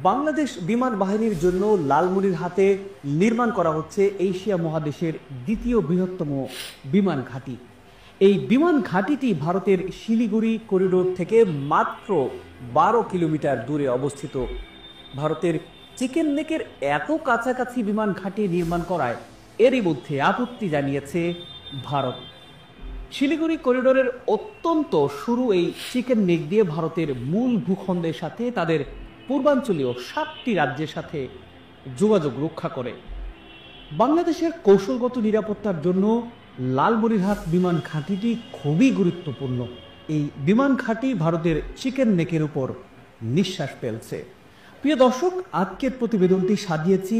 বাংলাদেশ বিমান বাহিনীর জন্য লালমনিরহাটে নির্মাণ করা হচ্ছে এশিয়া মহাদেশের দ্বিতীয় বৃহত্তম বিমান ঘাঁটি। এই বিমান ঘাঁটিটি ভারতের শিলিগুড়ি করিডোর থেকে মাত্র 12 কিলোমিটার দূরে অবস্থিত। ভারতের চিকেন নেকের এত কাছাকাছি বিমান ঘাঁটি নির্মাণ করায় এরই মধ্যে আপত্তি জানিয়েছে ভারত। শিলিগুড়ি করিডোরের অত্যন্ত শুরু এই চিকেন নেক দিয়ে ভারতের মূল ভূখণ্ডের সাথে তাদের পূর্বাঞ্চলীয় 7টি রাজ্যের সাথে যোগাযোগ রক্ষা করে। বাংলাদেশের কৌশলগত নিরাপত্তার জন্য লালমনিরহাট বিমান ঘাঁটিটি খুবই গুরুত্বপূর্ণ। এই বিমান ঘাঁটি ভারতের চিকেন নেকের উপর নিঃশ্বাস ফেলছে। প্রিয় দর্শক, আজকের প্রতিবেদনটি সাজিয়েছি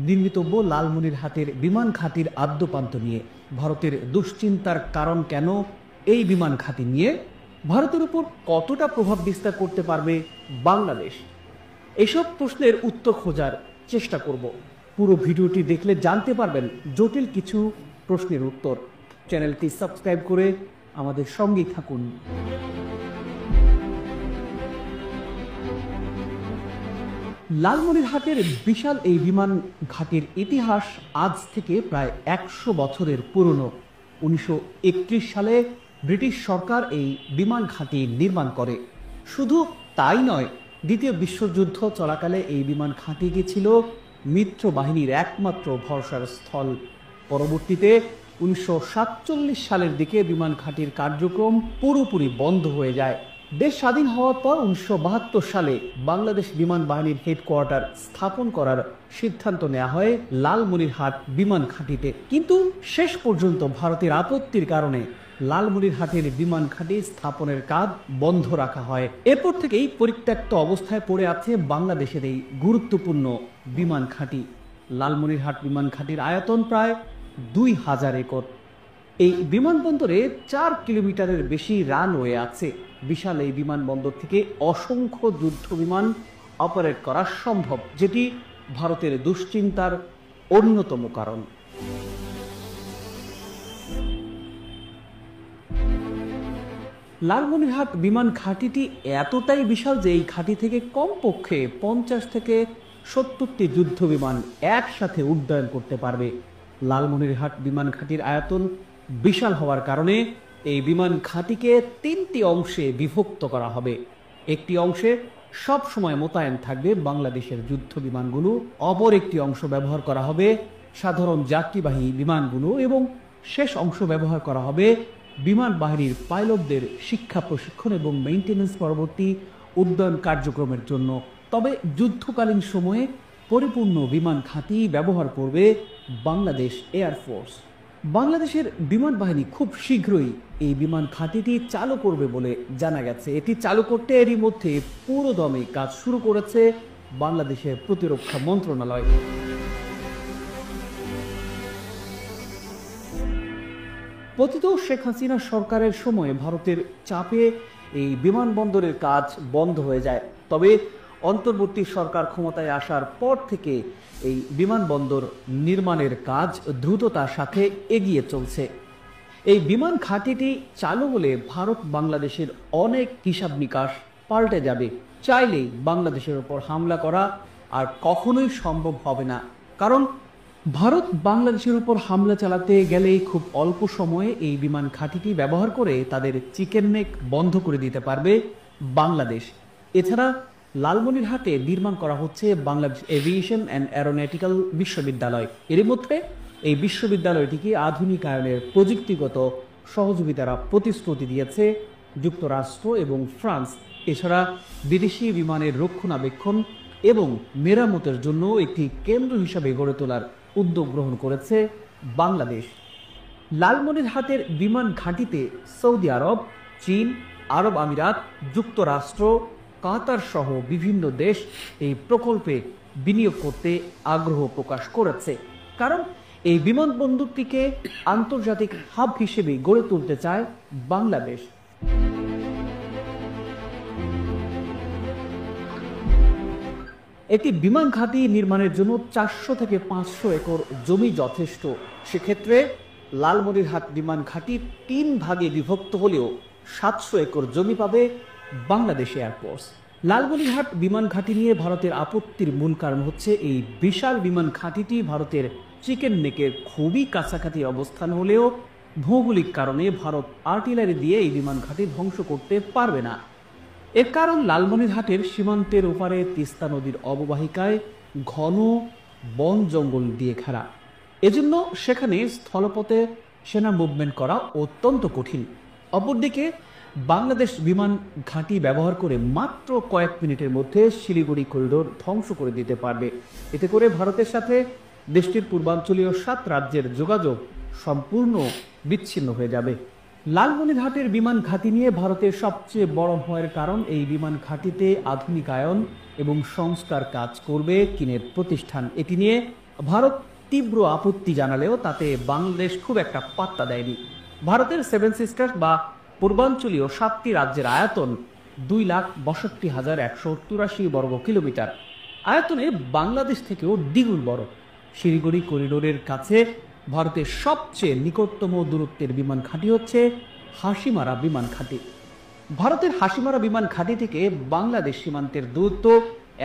নির্মিতব্য লালমনিরহাটের বিমান ঘাঁটির আদ্যপান্ত নিয়ে। ভারতের দুশ্চিন্তার কারণ কেন এই বিমান ঘাঁটি নিয়ে, ভারতের উপর কতটা প্রভাব বিস্তার করতে পারবে বাংলাদেশ, এসব প্রশ্নের উত্তর খোঁজার চেষ্টা করব। পুরো ভিডিওটি দেখলে জানতে পারবেন জটিল কিছু প্রশ্নের উত্তর। চ্যানেলটি সাবস্ক্রাইব করে আমাদের সঙ্গেই থাকুন। লালমনিরহাটের বিশাল এই বিমান ঘাঁটির ইতিহাস আজ থেকে প্রায় 100 বছরের পুরনো। 1931 সালে ব্রিটিশ সরকার এই বিমান ঘাঁটি নির্মাণ করে। শুধু তাই নয়, দ্বিতীয় বিশ্বযুদ্ধ চলাকালে এই বিমান ঘাঁটিটি ছিল মিত্র বাহিনীর একমাত্র ভরসার স্থল। পরবর্তীতে 1947 সালের দিকে বিমান ঘাঁটির কার্যক্রম পুরোপুরি বন্ধ হয়ে যায়। দেশ স্বাধীন হওয়ার পর 1972 সালে বাংলাদেশ বিমান বাহিনীর হেডকোয়ার্টার স্থাপন করার সিদ্ধান্ত নেওয়া হয় লালমনিরহাট বিমান ঘাঁটিতে। কিন্তু শেষ পর্যন্ত ভারতের আপত্তির কারণে লালমনিরহাটের বিমান ঘাঁটি স্থাপনের কাজ বন্ধ রাখা হয়। এরপর থেকেই পরিত্যক্ত অবস্থায় পড়ে আছে বাংলাদেশের এই গুরুত্বপূর্ণ বিমান ঘাঁটি। লালমনিরহাট বিমান ঘাঁটির আয়তন প্রায় 2000 একর। এই বিমানবন্দরে 4 কিলোমিটারের বেশি রানওয়ে আছে। বিশাল এই বিমানবন্দর থেকে অসংখ্য যুদ্ধ বিমান অপারেট করা সম্ভব, যেটি ভারতের দুশ্চিন্তার অন্যতম কারণ। লালমনিরহাট বিমান ঘাঁটিটি এতটাই বিশাল যে এই ঘাঁটি থেকে কমপক্ষে 50 থেকে 70টি যুদ্ধ বিমান একসাথে উড্ডয়ন করতে পারবে। লালমনিরহাট বিমান ঘাঁটির আয়তন বিশাল হওয়ার কারণে এই বিমান ঘাঁটিকে 3টি অংশে বিভক্ত করা হবে। একটি অংশে সব সময় মোতায়েন থাকবে বাংলাদেশের যুদ্ধ বিমানগুলো, অপর একটি অংশ ব্যবহার করা হবে সাধারণ যাত্রীবাহী বিমানগুলো এবং শেষ অংশ ব্যবহার করা হবে বিমান বাহিনীর পাইলটদের শিক্ষা প্রশিক্ষণ এবং মেইনটেনেন্স পরবর্তী উড্ডয়ন কার্যক্রমের জন্য। তবে যুদ্ধকালীন সময়ে পরিপূর্ণ বিমান ঘাঁটি ব্যবহার করবে বাংলাদেশ এয়ারফোর্স। বাংলাদেশের বিমান বাহিনী খুব শীঘ্রই এই বিমান ঘাঁটিটি চালু করবে বলে জানা গেছে। এটি চালু করতে এরই মধ্যে পুরোদমে কাজ শুরু করেছে বাংলাদেশের প্রতিরক্ষা মন্ত্রণালয়। পতিত শেখ হাসিনা সরকারের সময় ভারতের চাপে এই বিমানবন্দরের কাজ বন্ধ হয়ে যায়। তবে অন্তর্বর্তী সরকার ক্ষমতায় আসার পর থেকে এই বিমানবন্দর নির্মাণের কাজ দ্রুততার সাথে এগিয়ে চলছে। এই বিমান ঘাঁটিটি চালু হলে ভারত বাংলাদেশের অনেক হিসাব নিকাশ পাল্টে যাবে। চাইলেই বাংলাদেশের উপর হামলা করা আর কখনোই সম্ভব হবে না, কারণ ভারত বাংলাদেশের উপর হামলা চালাতে গেলেই খুব অল্প সময়ে এই বিমান ঘাঁটিটি ব্যবহার করে তাদের চিকেন নেক বন্ধ করে দিতে পারবে বাংলাদেশ। এছাড়া লালমনিরহাটে নির্মাণ করা হচ্ছে বাংলাদেশ এভিয়েশন অ্যান্ড অ্যারোনটিক্যাল বিশ্ববিদ্যালয়। এর মধ্যে এই বিশ্ববিদ্যালয়টিকে আধুনিকায়নের প্রযুক্তিগত সহযোগিতার প্রতিশ্রুতি দিয়েছে যুক্তরাষ্ট্র এবং ফ্রান্স। এছাড়া বিদেশি বিমানের রক্ষণাবেক্ষণ এবং মেরামতের জন্য একটি কেন্দ্র হিসাবে গড়ে তোলার উদ্যোগ গ্রহণ করেছে বাংলাদেশ। লালমনিরহাটের বিমান ঘাঁটিতে সৌদি আরব, চীন, আরব আমিরাত, যুক্তরাষ্ট্র, কাতার সহ বিভিন্ন দেশ এই প্রকল্পে বিনিয়োগ করতে আগ্রহ প্রকাশ করেছে, কারণ এই বিমানবন্দরটিকে আন্তর্জাতিক হাব হিসেবে গড়ে তুলতে চায় বাংলাদেশ। একটি বিমান ঘাঁটি নির্মাণের জন্য 400 থেকে 500 একর জমি যথেষ্ট। সেক্ষেত্রে লালমনিরহাট বিমান ঘাঁটি 3 ভাগে বিভক্ত হলেও 700 একর জমি পাবে বাংলাদেশ এয়ারফোর্স। লালমনিরহাট বিমান ঘাঁটি নিয়ে ভারতের আপত্তির মূল কারণ হচ্ছে এই বিশাল বিমান ঘাঁটিটি ভারতের চিকেন নেকের খুবই কাছাকাছি অবস্থান হলেও ভৌগোলিক কারণে ভারত আর্টিলারি দিয়ে এই বিমান ঘাঁটি ধ্বংস করতে পারবে না। এর কারণ লালমনিরহাটের সীমান্তের ওপারে তিস্তা নদীর অববাহিকায় ঘন বন জঙ্গল দিয়ে ঘেরা। এজন্য সেখানে স্থলপথে সেনা মুভমেন্ট করা অত্যন্ত কঠিন। অপরদিকে বাংলাদেশ বিমান ঘাঁটি ব্যবহার করে মাত্র কয়েক মিনিটের মধ্যে শিলিগুড়ি করিডোর ধ্বংস করে দিতে পারবে। এতে করে ভারতের সাথে দেশটির পূর্বাঞ্চলীয় ৭ রাজ্যের যোগাযোগ সম্পূর্ণ বিচ্ছিন্ন হয়ে যাবে। লালমনিরহাটের বিমান ঘাঁটি নিয়ে ভারতের সবচেয়ে বড় ভয়ের কারণ এই বিমান ঘাঁটিতে আধুনিকায়ন এবং সংস্কার কাজ করবে চীনের প্রতিষ্ঠান। এটি নিয়ে ভারত তীব্র আপত্তি জানালেও তাতে বাংলাদেশ খুব একটা পাত্তা দেয়নি। ভারতের 7 সিস্টার্স বা পূর্বাঞ্চলীয় 7টি রাজ্যের আয়তন 2,62,184 বর্গ কিলোমিটার। আয়তনে বাংলাদেশ থেকেও দ্বিগুণ বড়। শিলিগুড়ি করিডোরের কাছে ভারতের সবচেয়ে নিকটতম দূরত্বের বিমান ঘাঁটি হচ্ছে হাসিমারা বিমান ঘাঁটি। ভারতের হাসিমারা বিমান ঘাঁটি থেকে বাংলাদেশ সীমান্তের দূরত্ব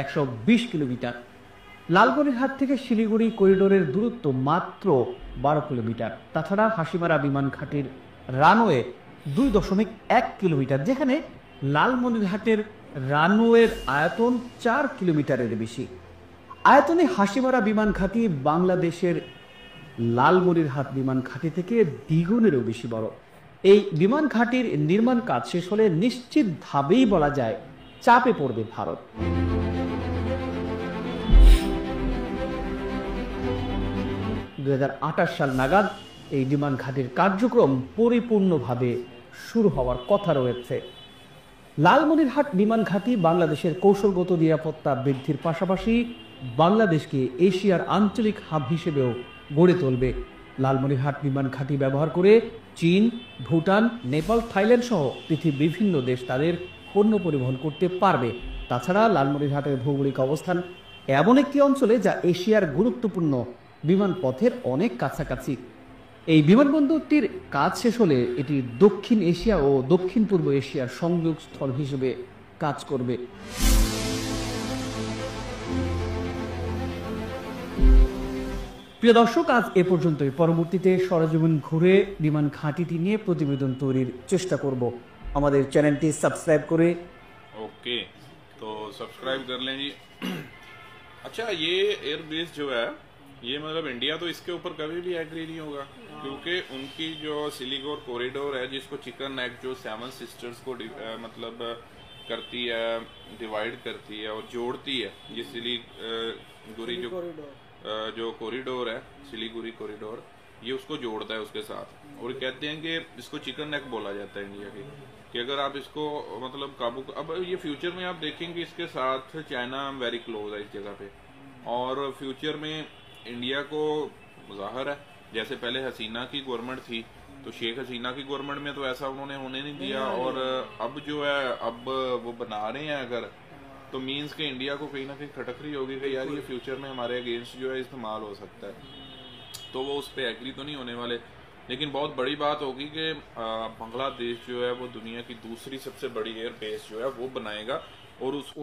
120 কিলোমিটার। লালমনিরহাট থেকে শিলিগুড়ি করিডোরের দূরত্ব মাত্র 12 কিলোমিটার। তাছাড়া হাসিমারা বিমান ঘাঁটির রানওয়ে 2.1 কিলোমিটার, যেখানে লালমনিরহাটের রানওয়ের আয়তন 4 কিলোমিটারের বেশি। আয়তনে হাসিমারা বিমান ঘাঁটি বাংলাদেশের লালমনিরহাট বিমান ঘাঁটি থেকে দ্বিগুণেরও বেশি বড়। এই বিমান ঘাঁটির নির্মাণ কাজ শেষ হলে নিশ্চিতভাবেই বলা যায় চাপে পড়বে ভারত। 2028 সাল নাগাদ এই বিমান ঘাঁটির কার্যক্রম পরিপূর্ণভাবে শুরু হওয়ার কথা রয়েছে। লালমনিরহাট বিমান ঘাঁটি বাংলাদেশের কৌশলগত নিরাপত্তা বৃদ্ধির পাশাপাশি বাংলাদেশকে এশিয়ার আঞ্চলিক হাব হিসেবেও গড়ে তুলবে। লালমনিরহাট বিমান ঘাঁটি ব্যবহার করে চীন, ভুটান, নেপাল, থাইল্যান্ড সহ পৃথিবীর বিভিন্ন দেশ তাদের পণ্য পরিবহন করতে পারবে। তাছাড়া লালমনিরহাটের ভৌগোলিক অবস্থান এমন একটি অঞ্চলে যা এশিয়ার গুরুত্বপূর্ণ বিমান পথের অনেক কাছাকাছি। এই বিমানবন্দরটির কাজ শেষ হলে এটি দক্ষিণ এশিয়া ও দক্ষিণ পূর্ব এশিয়ার সংযোগস্থল হিসেবে কাজ করবে। প্রিয় দর্শক, আজ এ পর্যন্তই। পরবর্তীতে সরেজমিন ঘুরে বিমান ঘাঁটিটি নিয়ে প্রতিবেদন তৈরির চেষ্টা করব। আমাদের চ্যানেলটি সাবস্ক্রাইব করে ओके तो सब्सक्राइब कर लें जी। अच्छा, ये एयरबेस जो है ये मतलब इंडिया तो इसके ऊपर कभी भी एग्री नहीं होगा, क्योंकि उनकी जो सिलीगुड़ी कॉरिडोर है जिसको चिकन नेक जो 7 सिस्टर्स को मतलब करती है, डिवाइड करती है और जोड़ती है, ये सिलीगुड़ी जो कॉरिडोर है, सिलीगुड़ी कॉरिडोर, ये उसको जोड़ता है उसके साथ। और कहते हैं कि इसको चिकन नेक बोला जाता है इंडिया की, कि अगर आप इसको मतलब काबू, अब ये फ्यूचर में आप देखेंगे इसके साथ चाइना वेरी क्लोज है इस जगह पे, और फ्यूचर में इंडिया को ज़ाहिर है जैसे पहले हसीना की गवर्नमेंट थी तो शेख हसीना की गवर्नमेंट में तो ऐसा उन्होंने होने नहीं दिया, और अब जो है अब वो बना रहे हैं अगर, तो मीन्स के इंडिया को कहीं ना कहीं खटकरी होगी कि यार ये फ्यूचर में हमारे अगेंस्ट जो है इस्तेमाल हो सकता है, तो वो उस पर एग्री तो नहीं होने वाले। लेकिन बहुत बड़ी बात होगी कि बांग्लादेश जो है वो दुनिया की दूसरी सबसे बड़ी एयर बेस जो है वो बनाएगा, और उस